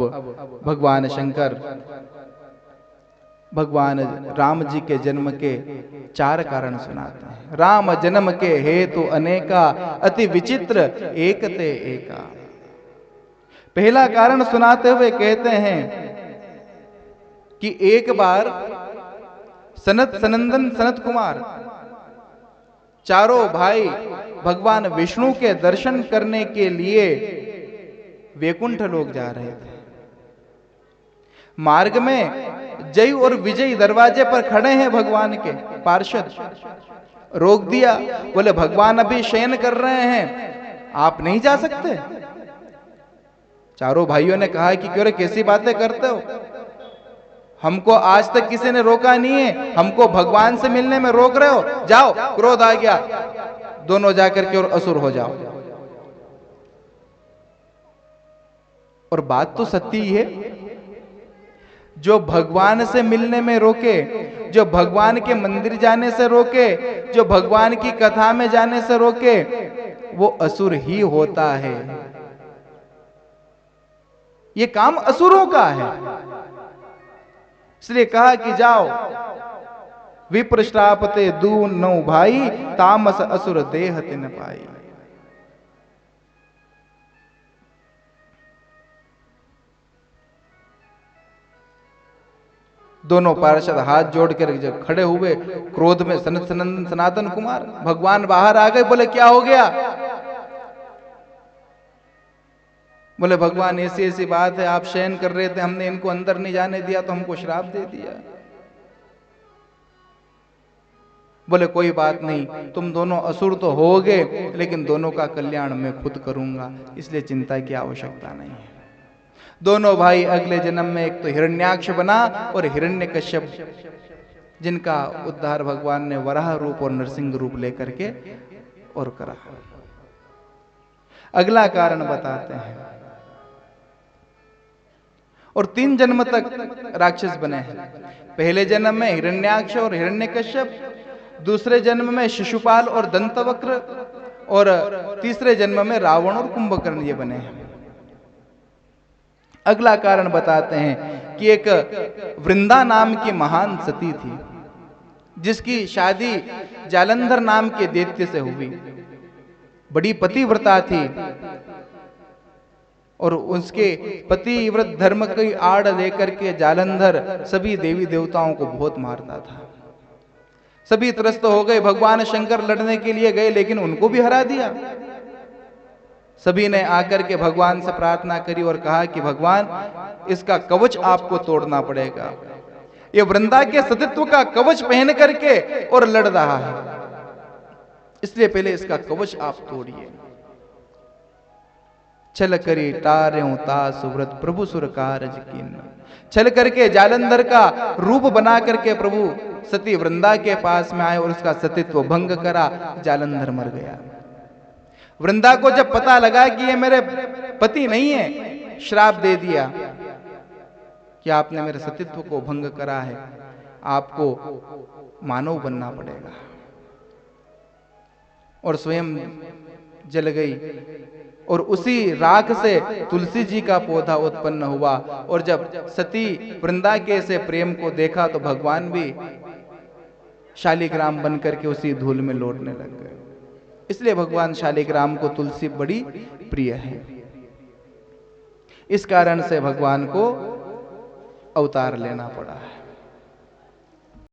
भगवान शंकर भगवान राम जी के जन्म के 4 कारण सुनाते हैं। राम जन्म के हेतु अनेका, अति विचित्र एक ते एका। पहला कारण सुनाते हुए कहते हैं कि एक बार सनत सनंदन सनत कुमार चारों भाई भगवान विष्णु के दर्शन करने के लिए वैकुंठ लोक जा रहे थे। मार्ग में जय और विजय दरवाजे पर खड़े हैं भगवान के पार्षद। रोक दिया, बोले भगवान अभी शयन कर रहे हैं, आप नहीं जा सकते। चारों भाइयों ने कहा कि क्यों रे, कैसी बातें करते हो, हमको आज तक किसी ने रोका नहीं है, हमको भगवान से मिलने में रोक रहे हो, जाओ। क्रोध आ गया, दोनों जाकर के और असुर हो जाओ। और बात तो सत्य ही है, जो भगवान से मिलने में रोके, जो भगवान के मंदिर जाने से रोके, जो भगवान की कथा में जाने से रोके, वो असुर ही होता है। ये काम असुरों का है। इसलिए कहा कि जाओ, विप्र श्रापते दून नौ भाई, तामस असुर देह तिन पाई। दोनों पार्षद हाथ जोड़कर जब खड़े हुए, क्रोध में सनत सनंदन सनातन कुमार भगवान बाहर आ गए। बोले क्या हो गया? बोले भगवान ऐसी ऐसी बात है, आप शयन कर रहे थे, हमने इनको अंदर नहीं जाने दिया तो हमको श्राप दे दिया। बोले कोई बात नहीं, तुम दोनों असुर तो होगे, लेकिन दोनों का कल्याण मैं खुद करूंगा, इसलिए चिंता की आवश्यकता नहीं है। दोनों भाई अगले जन्म में एक तो हिरण्याक्ष बना और हिरण्यकश्यप, जिनका उद्धार भगवान ने वराह रूप और नरसिंह रूप लेकर के और करा। अगला कारण बताते हैं। और 3 जन्म तक राक्षस बने हैं। पहले जन्म में हिरण्याक्ष और हिरण्यकश्यप, दूसरे जन्म में शिशुपाल और दंतवक्र, और तीसरे जन्म में रावण और कुंभकर्ण ये बने हैं। अगला कारण बताते हैं कि एक वृंदा नाम की महान सती थी, जिसकी शादी जालंधर नाम के दैत्य से हुई। बड़ी पतिव्रता थी और उसके पतिव्रत धर्म की आड़ लेकर के जालंधर सभी देवी देवताओं को बहुत मारता था। सभी त्रस्त हो गए। भगवान शंकर लड़ने के लिए गए, लेकिन उनको भी हरा दिया। सभी ने आकर के भगवान से प्रार्थना करी और कहा कि भगवान, इसका कवच आपको तोड़ना पड़ेगा। ये वृंदा के सतीत्व का कवच पहन करके और लड़ रहा है, इसलिए पहले इसका कवच आप तोड़िए। छल करी तार्यों तासु व्रत प्रभु सुर कारज कीन। छल करके जालंधर का रूप बना करके प्रभु सती वृंदा के पास में आए और उसका सतीत्व भंग करा। जालंधर मर गया। वृंदा को जब पता लगा कि ये मेरे पति नहीं है, श्राप दे दिया कि आपने मेरे सतीत्व को भंग करा है, आपको मानव बनना पड़ेगा। और स्वयं जल गई। और उसी राख से तुलसी जी का पौधा उत्पन्न हुआ। और जब सती वृंदा के से प्रेम को देखा तो भगवान भी शालिग्राम बन करके उसी धूल में लौटने लग गए। इसलिए भगवान शालिग्राम को तुलसी बड़ी प्रिय है। इस कारण से भगवान को अवतार लेना पड़ा है।